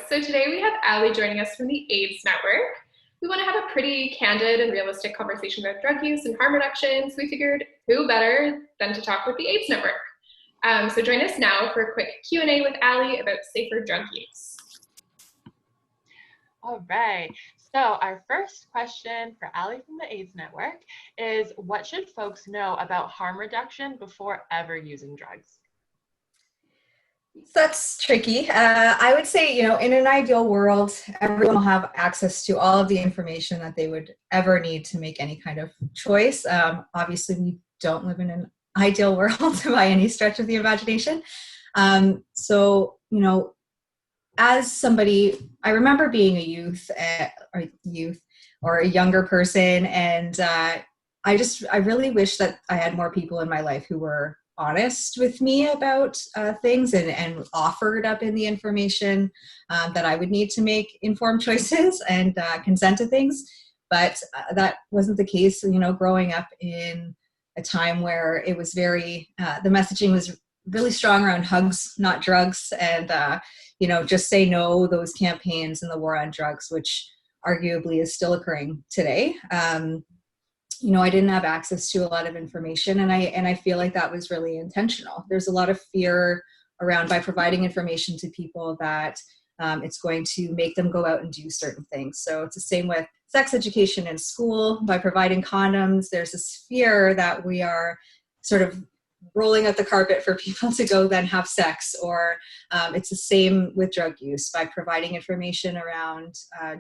So today we have Allie joining us from the AIDS Network. We want to have a pretty candid and realistic conversation about drug use and harm reduction, so we figured who better than to talk with the AIDS Network. So join us now for a quick Q&A with Allie about safer drug use. All right. So our first question for Allie from the AIDS Network is, what should folks know about harm reduction before ever using drugs? That's tricky. I would say, in an ideal world, everyone will have access to all of the information that they would ever need to make any kind of choice. Obviously, we don't live in an ideal world by any stretch of the imagination. As somebody, I remember being a youth or a younger person, and I really wish that I had more people in my life who were honest with me about things and offered up in the information that I would need to make informed choices and consent to things. But that wasn't the case, growing up in a time where it was the messaging was really strong around hugs, not drugs, and, just say no, those campaigns and the war on drugs, which arguably is still occurring today. I didn't have access to a lot of information, and I feel like that was really intentional. There's a lot of fear around, by providing information to people, that it's going to make them go out and do certain things. So it's the same with sex education in school. By providing condoms, there's this fear that we are sort of rolling out the carpet for people to go then have sex. Or it's the same with drug use. By providing information around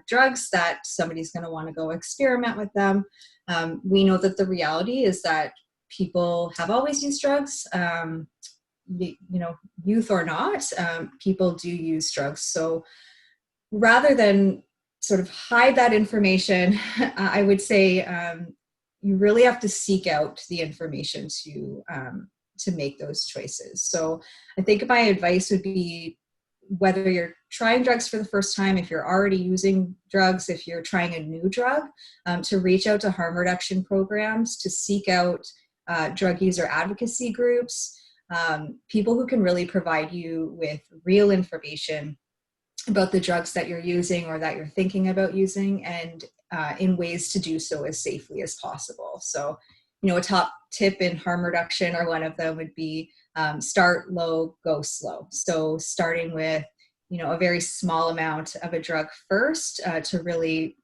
drugs, that somebody's going to want to go experiment with them. We know that the reality is that people have always used drugs, youth or not, people do use drugs. So rather than sort of hide that information, I would say you really have to seek out the information to make those choices. So I think my advice would be, whether you're trying drugs for the first time, if you're already using drugs, if you're trying a new drug, to reach out to harm reduction programs, to seek out drug user advocacy groups, people who can really provide you with real information about the drugs that you're using or that you're thinking about using, and in ways to do so as safely as possible. So, a top tip in harm reduction, or one of them, would be start low, go slow. So starting with, a very small amount of a drug first to really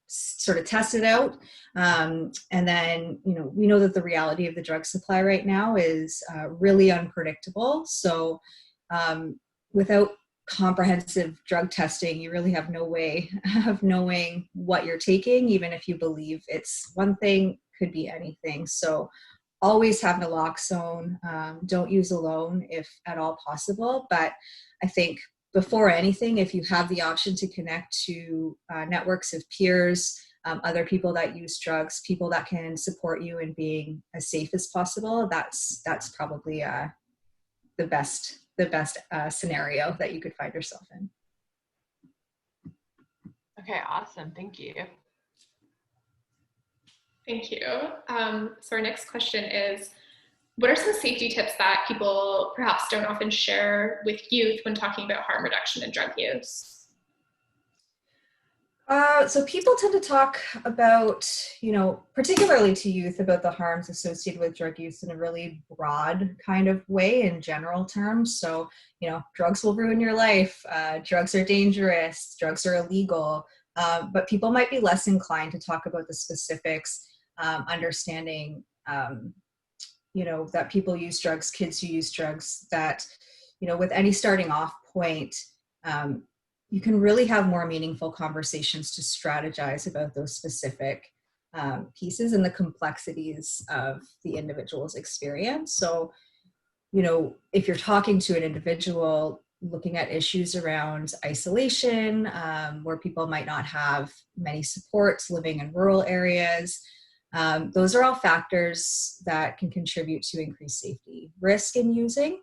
sort of test it out. And then, we know that the reality of the drug supply right now is really unpredictable. So without comprehensive drug testing, you really have no way of knowing what you're taking, even if you believe it's one thing, could be anything. So always have naloxone. Don't use alone if at all possible. But I think before anything, if you have the option to connect to networks of peers, other people that use drugs, people that can support you in being as safe as possible, that's probably the best scenario that you could find yourself in. Okay, awesome. Thank you. Thank you. So our next question is, what are some safety tips that people perhaps don't often share with youth when talking about harm reduction and drug use? So people tend to talk about, particularly to youth, about the harms associated with drug use in a really broad kind of way, in general terms. So, drugs will ruin your life. Drugs are dangerous. Drugs are illegal. But people might be less inclined to talk about the specifics, understanding, that people use drugs, kids who use drugs, that, with any starting off point, you can really have more meaningful conversations to strategize about those specific pieces and the complexities of the individual's experience. So, if you're talking to an individual looking at issues around isolation, where people might not have many supports, living in rural areas, those are all factors that can contribute to increased safety risk in using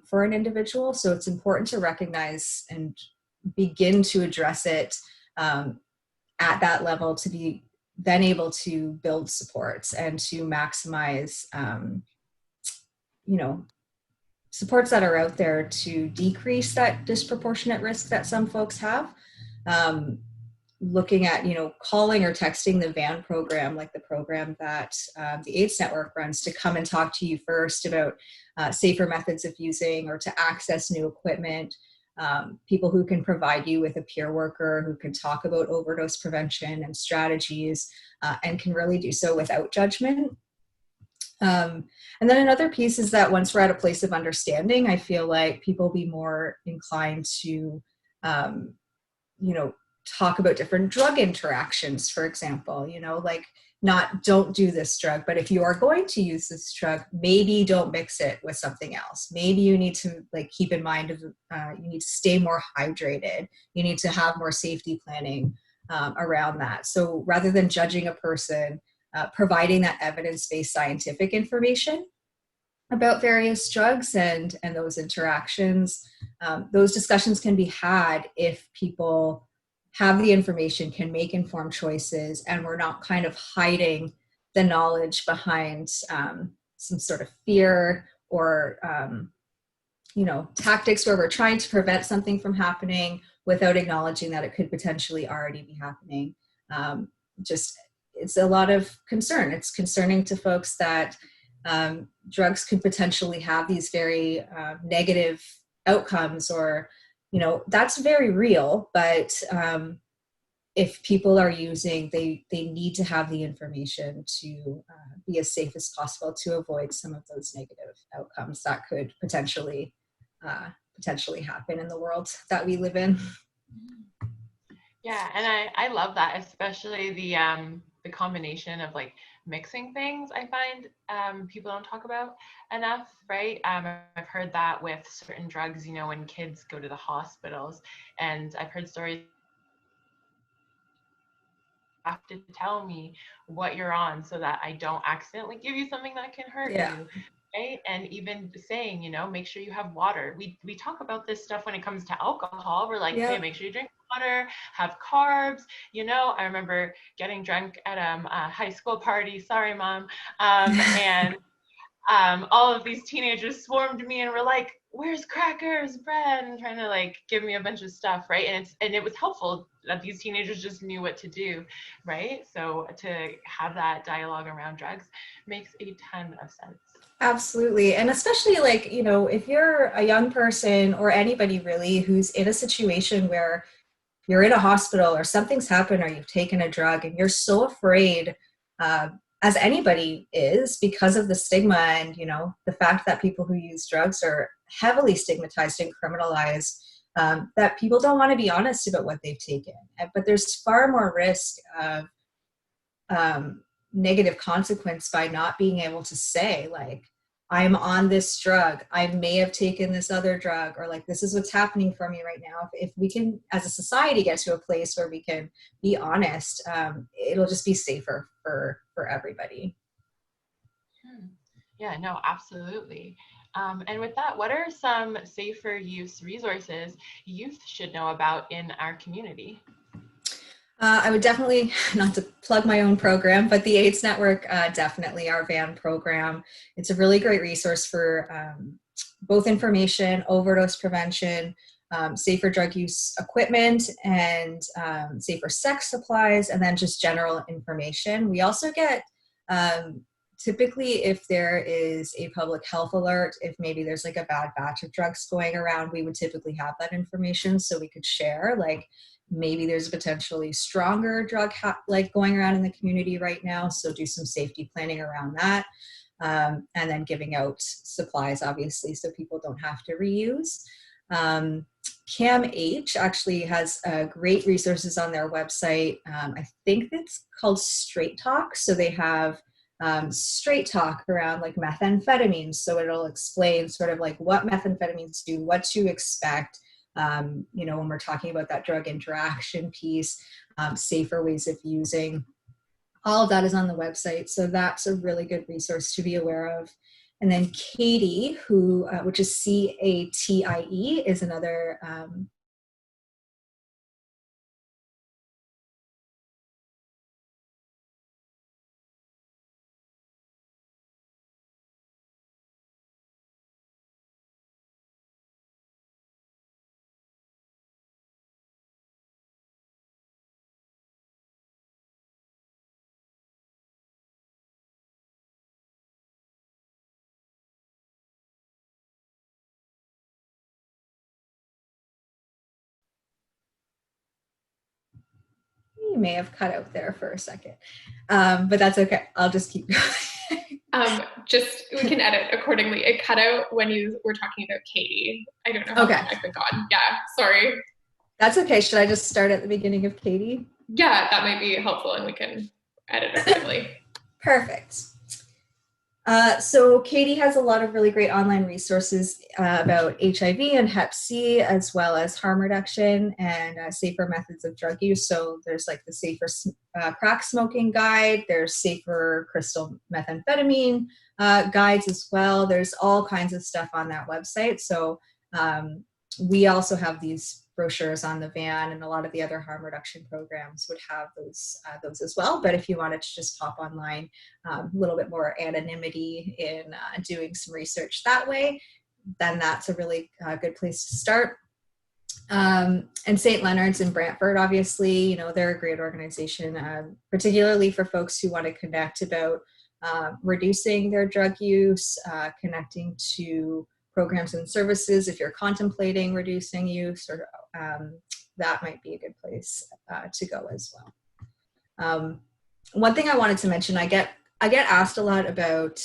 for an individual. So it's important to recognize and begin to address it at that level, to be then able to build supports and to maximize, supports that are out there to decrease that disproportionate risk that some folks have. Looking at, calling or texting the VAN program, like the program that the AIDS Network runs, to come and talk to you first about safer methods of using or to access new equipment. People who can provide you with a peer worker who can talk about overdose prevention and strategies and can really do so without judgment. And then another piece is that once we're at a place of understanding, I feel like people will be more inclined to, talk about different drug interactions, for example, like not don't do this drug, but if you are going to use this drug, maybe don't mix it with something else. Maybe you need to keep in mind you need to stay more hydrated. You need to have more safety planning around that. So rather than judging a person, providing that evidence-based scientific information about various drugs and those interactions, those discussions can be had if people have the information, can make informed choices, and we're not kind of hiding the knowledge behind some sort of fear or tactics where we're trying to prevent something from happening without acknowledging that it could potentially already be happening. It's a lot of concern. It's concerning to folks that drugs could potentially have these very negative outcomes, or that's very real, but if people are using, they need to have the information to be as safe as possible to avoid some of those negative outcomes that could potentially happen in the world that we live in. Yeah, and I love that, especially the combination of mixing things. I find people don't talk about enough, right? I've heard that with certain drugs, when kids go to the hospitals, and I've heard stories, have to tell me what you're on so that I don't accidentally give you something that can hurt you. Right? And even saying, make sure you have water. We talk about this stuff when it comes to alcohol. We're like, hey, make sure you drink water, have carbs. I remember getting drunk at a high school party. Sorry, Mom. And all of these teenagers swarmed me and were like, where's crackers, bread, and trying to give me a bunch of stuff, right? And it was helpful that these teenagers just knew what to do, right? So to have that dialogue around drugs makes a ton of sense. Absolutely. And especially if you're a young person or anybody really who's in a situation where you're in a hospital or something's happened or you've taken a drug and you're so afraid, as anybody is, because of the stigma and, the fact that people who use drugs are heavily stigmatized and criminalized, that people don't want to be honest about what they've taken. But there's far more risk of negative consequence by not being able to say, I'm on this drug, I may have taken this other drug, or this is what's happening for me right now. If we can, as a society, get to a place where we can be honest, it'll just be safer for everybody. Yeah, no, absolutely. And with that, what are some safer use resources youth should know about in our community? I would definitely, not to plug my own program, but the AIDS Network, definitely our VAN program. It's a really great resource for both information, overdose prevention, safer drug use equipment, and safer sex supplies, and then just general information. We also get, typically if there is a public health alert, if maybe there's a bad batch of drugs going around, we would typically have that information so we could share, maybe there's a potentially stronger drug going around in the community right now, so do some safety planning around that. And then giving out supplies, obviously, so people don't have to reuse. CAMH actually has great resources on their website. I think it's called Straight Talk. So they have straight talk around methamphetamines. So it'll explain sort of what methamphetamines do, what to expect, when we're talking about that drug interaction piece, safer ways of using. All of that is on the website. So that's a really good resource to be aware of. And then Katie, which is CATIE, is another You may have cut out there for a second, but that's okay. I'll just keep going. We can edit accordingly. It cut out when you were talking about Katie. I don't know how long I've been gone. Yeah, sorry. That's okay. Should I just start at the beginning of Katie? Yeah, that might be helpful, and we can edit accordingly. Perfect. So Katie has a lot of really great online resources about HIV and Hep C, as well as harm reduction and safer methods of drug use. So there's like the safer crack smoking guide, there's safer crystal methamphetamine guides as well. There's all kinds of stuff on that website. So we also have these brochures on the van, and a lot of the other harm reduction programs would have those as well. But if you wanted to just pop online, a little bit more anonymity in doing some research that way, then that's a really good place to start. And St. Leonard's in Brantford, obviously, they're a great organization, particularly for folks who want to connect about reducing their drug use, connecting to programs and services if you're contemplating reducing use, or that might be a good place to go as well. One thing I wanted to mention, I get asked a lot about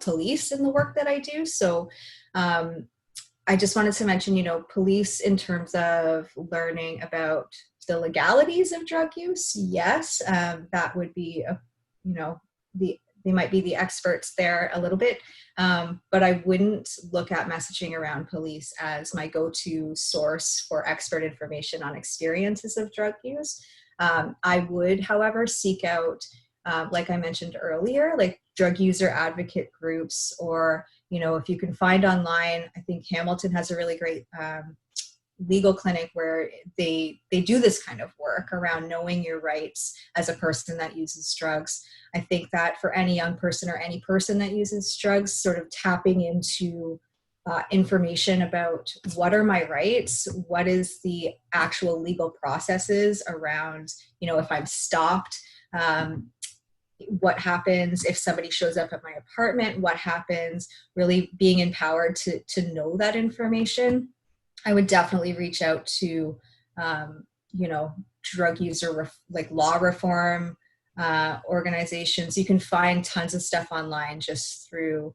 police in the work that I do. So I just wanted to mention, police in terms of learning about the legalities of drug use. Yes, that would be, they might be the experts there a little bit, but I wouldn't look at messaging around police as my go-to source for expert information on experiences of drug use. I would, however, seek out, like I mentioned earlier, like drug user advocate groups, or, if you can find online, I think Hamilton has a really great legal clinic where they do this kind of work around knowing your rights as a person that uses drugs. I think that for any young person or any person that uses drugs, sort of tapping into information about what are my rights, what is the actual legal processes around, if I'm stopped, what happens if somebody shows up at my apartment, what happens, really being empowered to know that information. I would definitely reach out to, drug user, like law reform organizations. You can find tons of stuff online just through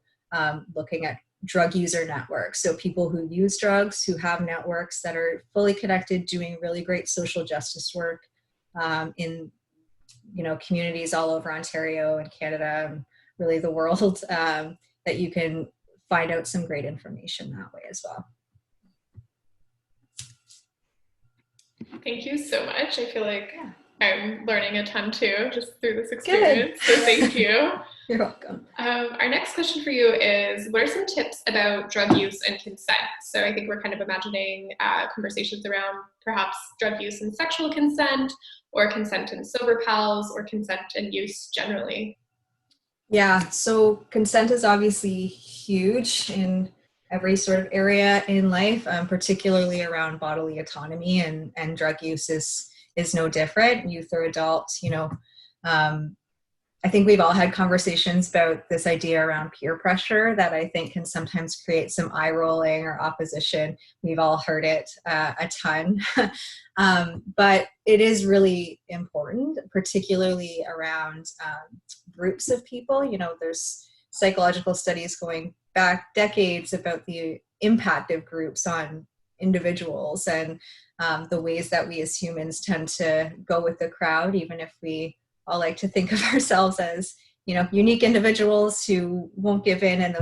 looking at drug user networks. So people who use drugs, who have networks that are fully connected, doing really great social justice work in, communities all over Ontario and Canada and really the world, that you can find out some great information that way as well. Thank you so much. I feel like I'm learning a ton too, just through this experience. Good. So thank you. You're welcome. Our next question for you is, what are some tips about drug use and consent? So I think we're kind of imagining conversations around perhaps drug use and sexual consent, or consent and sober pals, or consent and use generally. Yeah, so consent is obviously huge in every sort of area in life, particularly around bodily autonomy, and drug use is no different. Youth or adult, I think we've all had conversations about this idea around peer pressure that I think can sometimes create some eye rolling or opposition. We've all heard it a ton, but it is really important, particularly around groups of people. There's psychological studies going back decades about the impact of groups on individuals, and the ways that we as humans tend to go with the crowd, even if we all like to think of ourselves as, unique individuals who won't give in, and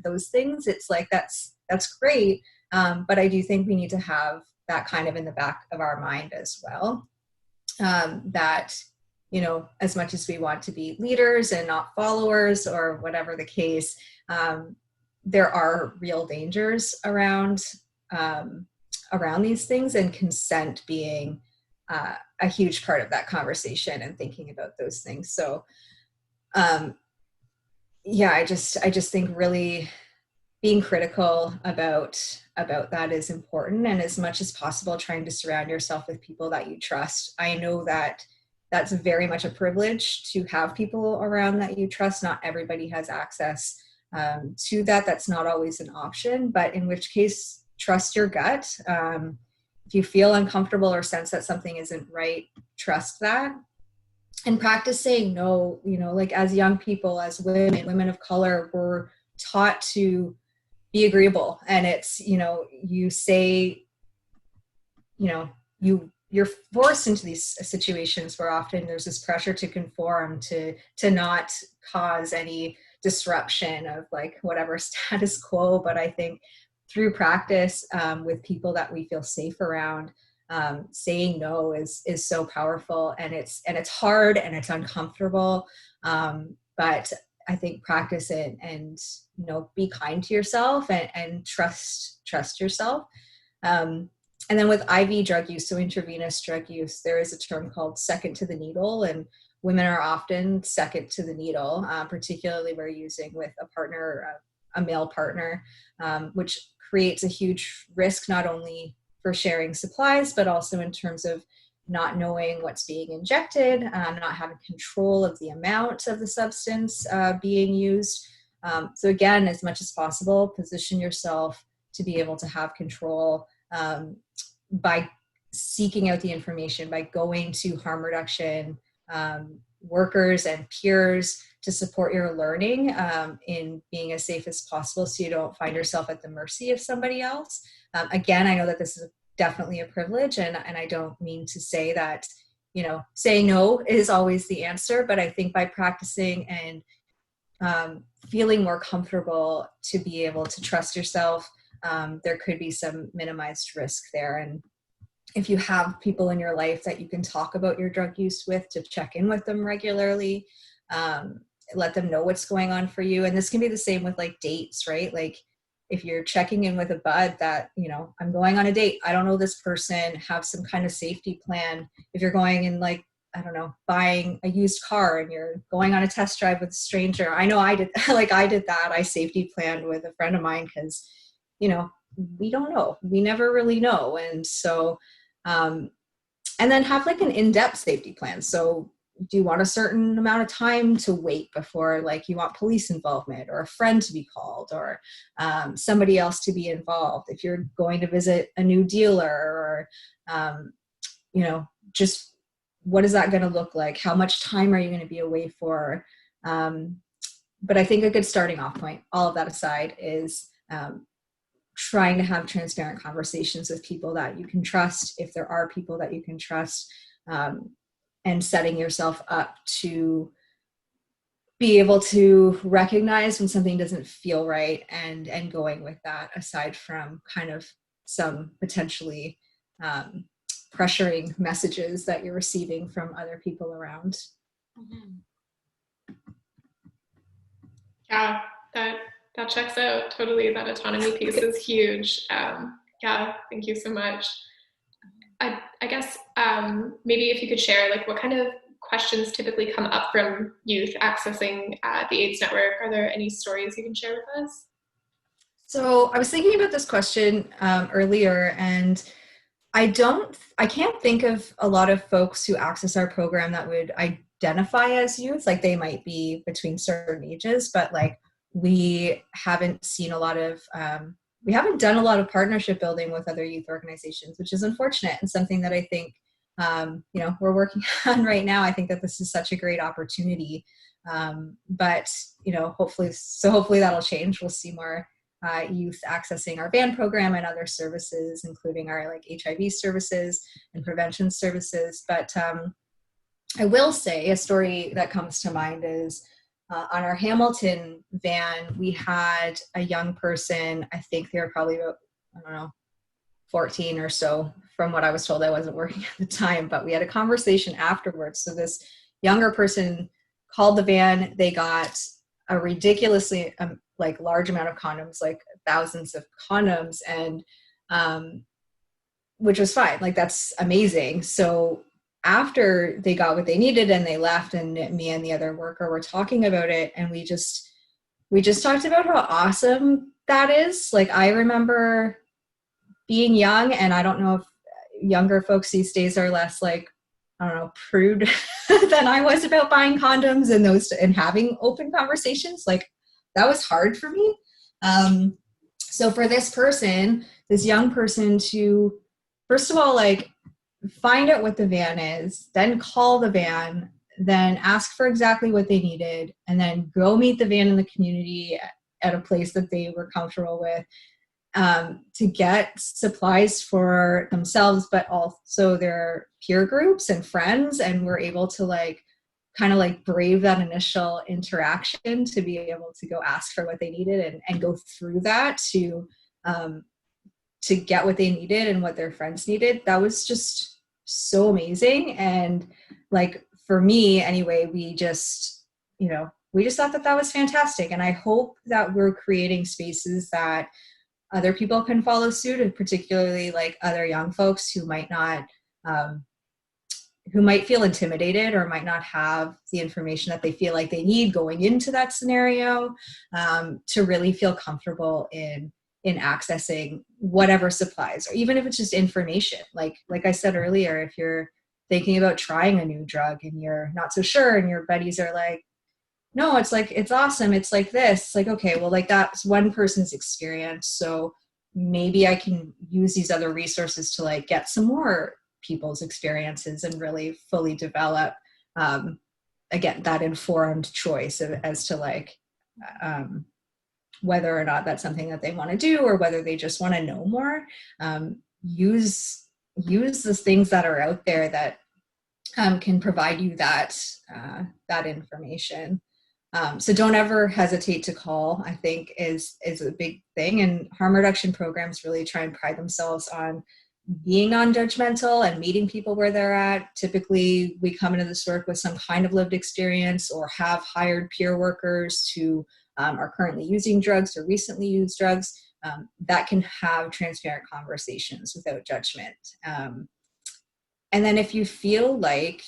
those things. It's like, that's great. But I do think we need to have that kind of in the back of our mind as well. That, as much as we want to be leaders and not followers or whatever the case, there are real dangers around these things, and consent being a huge part of that conversation and thinking about those things. So, I just think really being critical about that is important, and as much as possible, trying to surround yourself with people that you trust. I know that that's very much a privilege to have people around that you trust. Not everybody has access to that. That's not always an option, but in which case, trust your gut. If if you feel uncomfortable or sense that something isn't right, trust that. And practice saying no. You know, like as young people, as women of color, we're taught to be agreeable. And it's, you know, you say, you know, you're forced into these situations where often there's this pressure to conform, to not cause any disruption of like whatever status quo. But I think through practice with people that we feel safe around, saying no is so powerful, and it's hard and it's uncomfortable. But I think practice it, and, you know, be kind to yourself, and trust yourself. And then with IV drug use, so intravenous drug use, there is a term called second to the needle, and women are often second to the needle, particularly where using with a partner, a male partner, which creates a huge risk, not only for sharing supplies, but also in terms of not knowing what's being injected, not having control of the amount of the substance being used. So again, as much as possible, position yourself to be able to have control by seeking out the information, by going to harm reduction workers and peers to support your learning in being as safe as possible, so you don't find yourself at the mercy of somebody else. Again, I know that this is definitely a privilege, and I don't mean to say that, you know, saying no is always the answer, but I think by practicing and feeling more comfortable to be able to trust yourself, there could be some minimized risk there. And if you have people in your life that you can talk about your drug use with, to check in with them regularly, let them know what's going on for you. And this can be the same with like dates, right? Like if you're checking in with a bud that, you know, I'm going on a date, I don't know this person, have some kind of safety plan. If you're going and like, I don't know, buying a used car and you're going on a test drive with a stranger. I know I did, like I did that. I safety planned with a friend of mine because, you know, we don't know. We never really know. And so, and then have like an in-depth safety plan. So do you want a certain amount of time to wait before, like you want police involvement or a friend to be called, or somebody else to be involved if you're going to visit a new dealer, or you know, just what is that going to look like? How much time are you going to be away for? But I think a good starting off point, all of that aside, is trying to have transparent conversations with people that you can trust, if there are people that you can trust, and setting yourself up to be able to recognize when something doesn't feel right, and going with that, aside from kind of some potentially pressuring messages that you're receiving from other people around. Yeah, that checks out totally. That autonomy piece is huge. Yeah, thank you so much. I guess maybe if you could share, like, what kind of questions typically come up from youth accessing the AIDS network? Are there any stories you can share with us? So I was thinking about this question earlier, and I can't think of a lot of folks who access our program that would identify as youth. Like they might be between certain ages, but like we haven't seen a lot of, we haven't done a lot of partnership building with other youth organizations, which is unfortunate, and something that I think, you know, we're working on right now. I think that this is such a great opportunity. But, you know, hopefully that'll change. We'll see more youth accessing our band program and other services, including our like HIV services and prevention services. But I will say a story that comes to mind is on our Hamilton van, we had a young person. I think they were probably about, I don't know, 14 or so, from what I was told. I wasn't working at the time, but we had a conversation afterwards. So this younger person called the van. They got a ridiculously like large amount of condoms, like thousands of condoms, and which was fine. Like that's amazing. So after they got what they needed and they left, and me and the other worker were talking about it, and we just talked about how awesome that is. Like I remember being young, and I don't know if younger folks these days are less like, I don't know, prude than I was about buying condoms and having open conversations. Like that was hard for me. So for this young person to first of all, like, find out what the van is, then call the van, then ask for exactly what they needed, and then go meet the van in the community at a place that they were comfortable with, to get supplies for themselves, but also their peer groups and friends. And we're able to like kind of like brave that initial interaction to be able to go ask for what they needed and go through that to get what they needed and what their friends needed. That was just so amazing. And like, for me anyway, we just thought that that was fantastic. And I hope that we're creating spaces that other people can follow suit, and particularly like other young folks who might not, who might feel intimidated or might not have the information that they feel like they need going into that scenario, to really feel comfortable in accessing whatever supplies, or even if it's just information. Like I said earlier, if you're thinking about trying a new drug and you're not so sure, and your buddies are like, no, it's like, it's awesome, it's like this. It's like, okay, well, like, that's one person's experience. So maybe I can use these other resources to like get some more people's experiences and really fully develop, again, that informed choice as to like, whether or not that's something that they want to do, or whether they just want to know more. Use the things that are out there that can provide you that information. So don't ever hesitate to call, I think is a big thing. And harm reduction programs really try and pride themselves on being non-judgmental and meeting people where they're at. Typically, we come into this work with some kind of lived experience, or have hired peer workers who are currently using drugs or recently used drugs, that can have transparent conversations without judgment. And then if you feel like,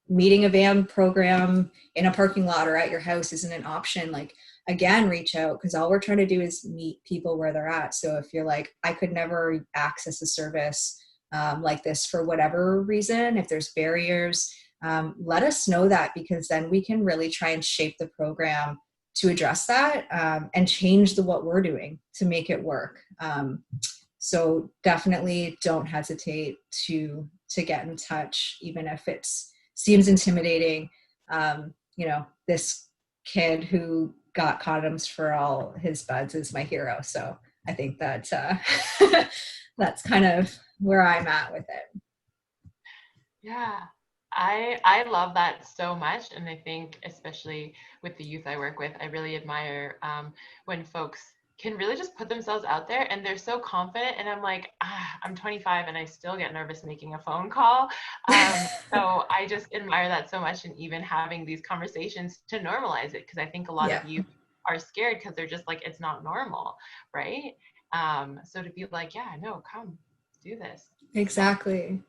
meeting a van program in a parking lot or at your house isn't an option, like, again, reach out, because all we're trying to do is meet people where they're at. So if you're like, I could never access a service like this for whatever reason, if there's barriers, let us know that, because then we can really try and shape the program to address that, and change what we're doing to make it work. So definitely don't hesitate to get in touch, even if it seems intimidating. This kid who got condoms for all his buds is my hero. So I think that that's kind of where I'm at with it. Yeah, I love that so much. And I think especially with the youth I work with, I really admire when folks can really just put themselves out there and they're so confident. And I'm like, I'm 25 and I still get nervous making a phone call. So I just admire that so much. And even having these conversations to normalize it, because I think a lot of youth are scared because they're just like, it's not normal, right? So to be like, yeah, no, come do this. Exactly.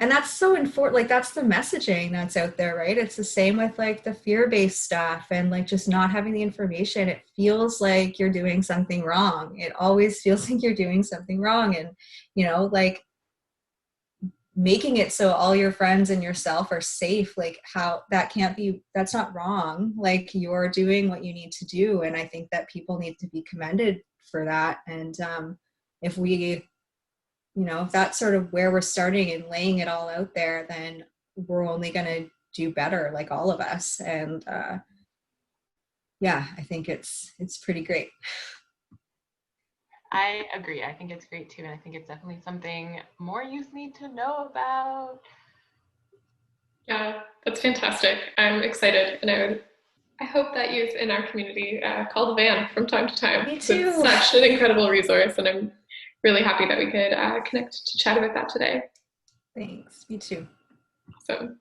And that's so important. Like, that's the messaging that's out there, right? It's the same with like the fear-based stuff and like just not having the information. It feels like you're doing something wrong. It always feels like you're doing something wrong. And, like, making it so all your friends and yourself are safe, like, how that can't be, that's not wrong. Like, you're doing what you need to do. And I think that people need to be commended for that. And if we, if that's sort of where we're starting and laying it all out there, then we're only going to do better, like all of us. And I think it's pretty great. I agree. I think it's great too. And I think it's definitely something more youth need to know about. Yeah, that's fantastic. I'm excited. And I hope that youth in our community call the van from time to time. Me too. It's such an incredible resource, and I'm really happy that we could connect to chat about that today. Thanks. Me too. Awesome.